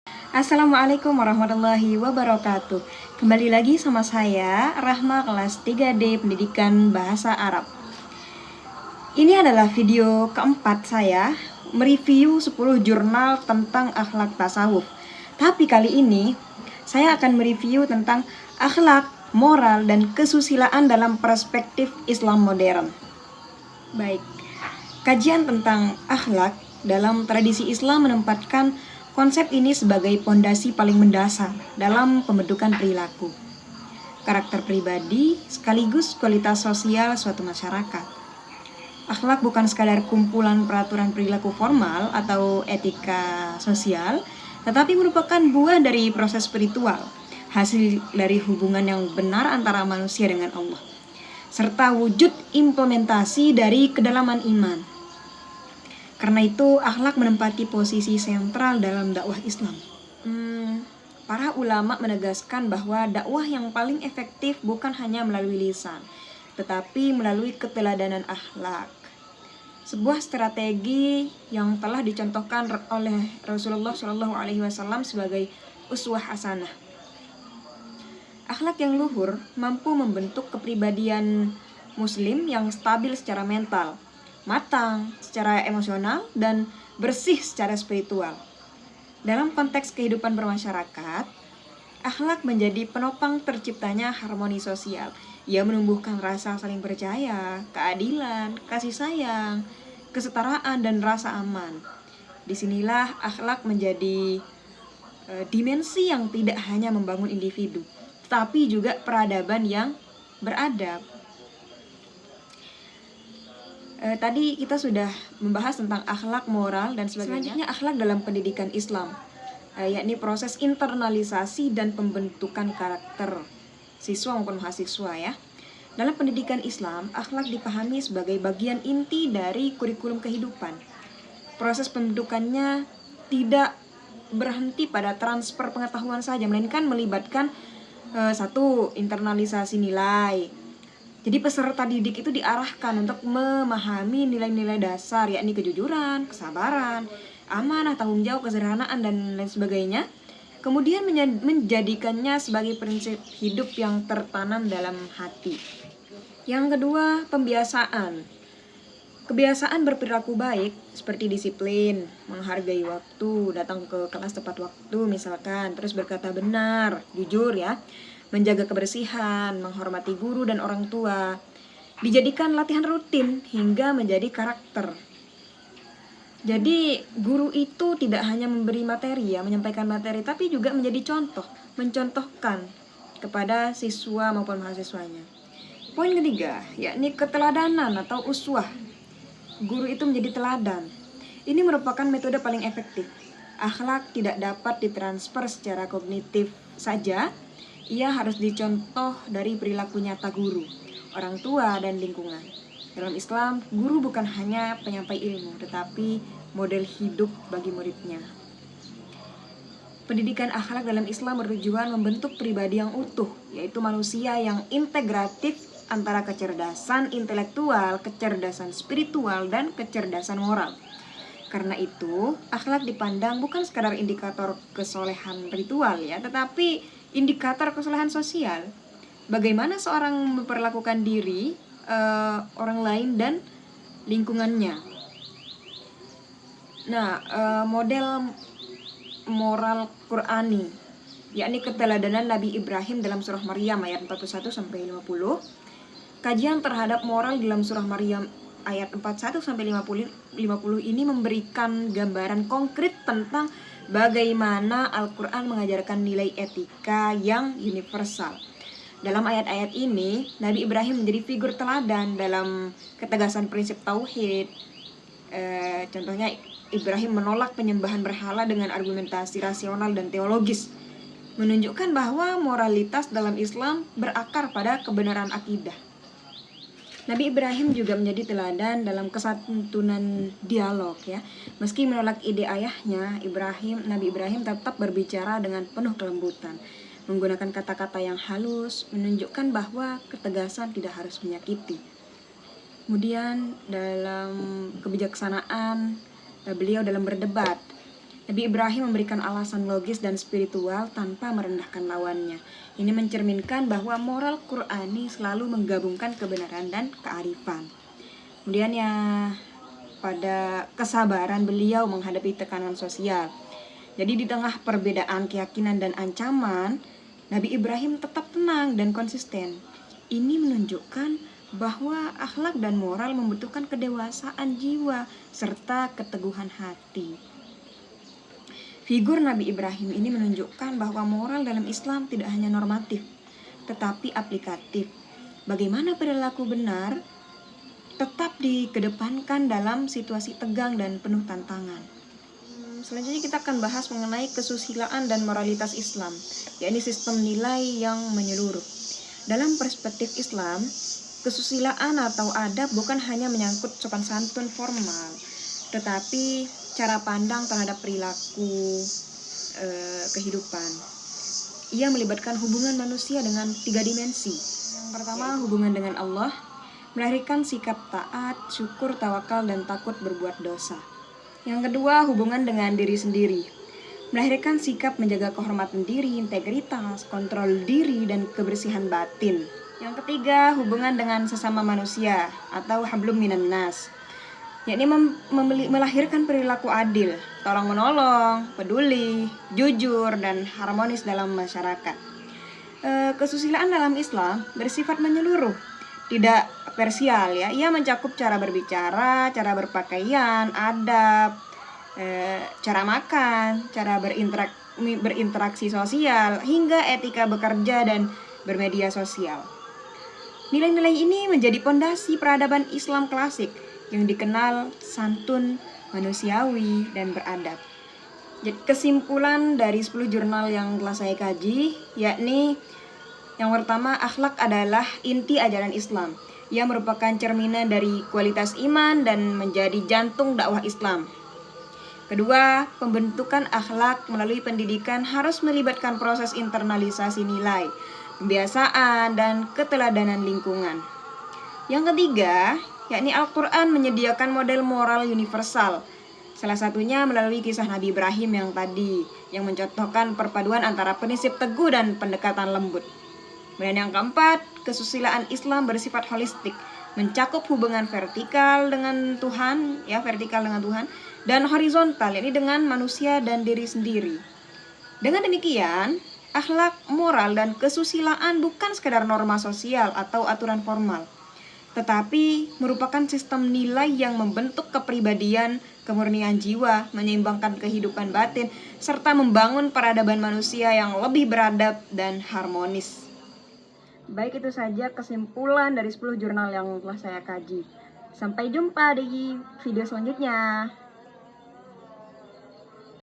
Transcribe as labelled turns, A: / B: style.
A: Assalamualaikum warahmatullahi wabarakatuh. Kembali lagi sama saya, Rahma, kelas 3D Pendidikan Bahasa Arab. Ini adalah video keempat saya mereview 10 jurnal tentang akhlak tasawuf. Tapi kali ini saya akan mereview tentang akhlak, moral, dan kesusilaan dalam perspektif Islam modern. Baik, kajian tentang akhlak dalam tradisi Islam menempatkan konsep ini sebagai pondasi paling mendasar dalam pembentukan perilaku, karakter pribadi, sekaligus kualitas sosial suatu masyarakat. Akhlak bukan sekadar kumpulan peraturan perilaku formal atau etika sosial, tetapi merupakan buah dari proses spiritual, hasil dari hubungan yang benar antara manusia dengan Allah, serta wujud implementasi dari kedalaman iman. Karena itu, akhlak menempati posisi sentral dalam dakwah Islam. Para ulama menegaskan bahwa dakwah yang paling efektif bukan hanya melalui lisan, tetapi melalui keteladanan akhlak. Sebuah strategi yang telah dicontohkan oleh Rasulullah SAW sebagai uswah hasanah. Akhlak yang luhur mampu membentuk kepribadian Muslim yang stabil secara mental, matang secara emosional, dan bersih secara spiritual. Dalam konteks kehidupan bermasyarakat, akhlak menjadi penopang terciptanya harmoni sosial. Ia menumbuhkan rasa saling percaya, keadilan, kasih sayang, kesetaraan, dan rasa aman. Disinilah akhlak menjadi dimensi yang tidak hanya membangun individu, tetapi juga peradaban yang beradab. Tadi kita sudah membahas tentang akhlak, moral, dan sebagainya. Selanjutnya akhlak dalam pendidikan Islam, yakni proses internalisasi dan pembentukan karakter siswa maupun mahasiswa ya. Dalam pendidikan Islam, akhlak dipahami sebagai bagian inti dari kurikulum kehidupan. Proses pembentukannya tidak berhenti pada transfer pengetahuan saja, melainkan melibatkan satu, internalisasi nilai. Jadi peserta didik itu diarahkan untuk memahami nilai-nilai dasar, yakni kejujuran, kesabaran, amanah, tanggung jawab, kesederhanaan, dan lain sebagainya. Kemudian menjadikannya sebagai prinsip hidup yang tertanam dalam hati. Yang kedua, pembiasaan. Kebiasaan berperilaku baik seperti disiplin, menghargai waktu, datang ke kelas tepat waktu misalkan, terus berkata benar, jujur ya, menjaga kebersihan, menghormati guru dan orang tua, dijadikan latihan rutin hingga menjadi karakter. Jadi guru itu tidak hanya memberi materi ya, menyampaikan materi, tapi juga menjadi contoh, mencontohkan kepada siswa maupun mahasiswanya. Poin ketiga, yakni keteladanan atau uswah. Guru itu menjadi teladan. Ini merupakan metode paling efektif. Akhlak tidak dapat ditransfer secara kognitif saja. Ia harus dicontoh dari perilaku nyata guru, orang tua, dan lingkungan. Dalam Islam, guru bukan hanya penyampai ilmu, tetapi model hidup bagi muridnya. Pendidikan akhlak dalam Islam bertujuan membentuk pribadi yang utuh, yaitu manusia yang integratif antara kecerdasan intelektual, kecerdasan spiritual, dan kecerdasan moral. Karena itu, akhlak dipandang bukan sekadar indikator kesolehan ritual ya, tetapi indikator kesolehan sosial. Bagaimana seorang memperlakukan diri, orang lain, dan lingkungannya. Nah, model moral Qur'ani, yakni keteladanan Nabi Ibrahim dalam surah Maryam ayat 41-50. Kajian terhadap moral dalam surah Maryam ayat 41-50 ini memberikan gambaran konkret tentang bagaimana Al-Quran mengajarkan nilai etika yang universal. Dalam ayat-ayat ini, Nabi Ibrahim menjadi figur teladan dalam ketegasan prinsip tauhid. Contohnya, Ibrahim menolak penyembahan berhala dengan argumentasi rasional dan teologis, menunjukkan bahwa moralitas dalam Islam berakar pada kebenaran akidah. Nabi Ibrahim juga menjadi teladan dalam kesantunan dialog ya. Meski menolak ide ayahnya, Nabi Ibrahim tetap berbicara dengan penuh kelembutan, menggunakan kata-kata yang halus, menunjukkan bahwa ketegasan tidak harus menyakiti. Kemudian dalam kebijaksanaan beliau dalam berdebat, Nabi Ibrahim memberikan alasan logis dan spiritual tanpa merendahkan lawannya. Ini mencerminkan bahwa moral Qur'ani selalu menggabungkan kebenaran dan kearifan. Kemudian ya, pada kesabaran beliau menghadapi tekanan sosial. Jadi di tengah perbedaan keyakinan dan ancaman, Nabi Ibrahim tetap tenang dan konsisten. Ini menunjukkan bahwa akhlak dan moral membutuhkan kedewasaan jiwa serta keteguhan hati. Figur Nabi Ibrahim ini menunjukkan bahwa moral dalam Islam tidak hanya normatif, tetapi aplikatif. Bagaimana perilaku benar tetap dikedepankan dalam situasi tegang dan penuh tantangan. Selanjutnya kita akan bahas mengenai kesusilaan dan moralitas Islam, yakni sistem nilai yang menyeluruh. Dalam perspektif Islam, kesusilaan atau adab bukan hanya menyangkut sopan santun formal, tetapi cara pandang terhadap perilaku kehidupan. Ia melibatkan hubungan manusia dengan 3 dimensi. Yang pertama, hubungan dengan Allah, melahirkan sikap taat, syukur, tawakal, dan takut berbuat dosa. Yang kedua, hubungan dengan diri sendiri, melahirkan sikap menjaga kehormatan diri, integritas, kontrol diri, dan kebersihan batin. Yang ketiga, hubungan dengan sesama manusia atau hablum minan nas, yakni melahirkan perilaku adil, tolong-menolong, peduli, jujur, dan harmonis dalam masyarakat. Kesusilaan dalam Islam bersifat menyeluruh, tidak parsial ya. Ia mencakup cara berbicara, cara berpakaian, adab, cara makan, cara berinteraksi sosial, hingga etika bekerja dan bermedia sosial. Nilai-nilai ini menjadi pondasi peradaban Islam klasik yang dikenal santun, manusiawi, dan beradab. Jadi kesimpulan dari 10 jurnal yang telah saya kaji, yakni yang pertama, akhlak adalah inti ajaran Islam. Ia merupakan cerminan dari kualitas iman dan menjadi jantung dakwah Islam. Kedua, pembentukan akhlak melalui pendidikan harus melibatkan proses internalisasi nilai, kebiasaan, dan keteladanan lingkungan. Yang ketiga, yakni Al-Quran menyediakan model moral universal. Salah satunya melalui kisah Nabi Ibrahim yang mencontohkan perpaduan antara prinsip teguh dan pendekatan lembut. Kemudian yang keempat, kesusilaan Islam bersifat holistik, mencakup hubungan vertikal dengan Tuhan, dan horizontal, yakni dengan manusia dan diri sendiri. Dengan demikian, akhlak, moral, dan kesusilaan bukan sekedar norma sosial atau aturan formal, tetapi merupakan sistem nilai yang membentuk kepribadian, kemurnian jiwa, menyeimbangkan kehidupan batin, serta membangun peradaban manusia yang lebih beradab dan harmonis. Baik, itu saja kesimpulan dari 10 jurnal yang telah saya kaji. Sampai jumpa di video selanjutnya.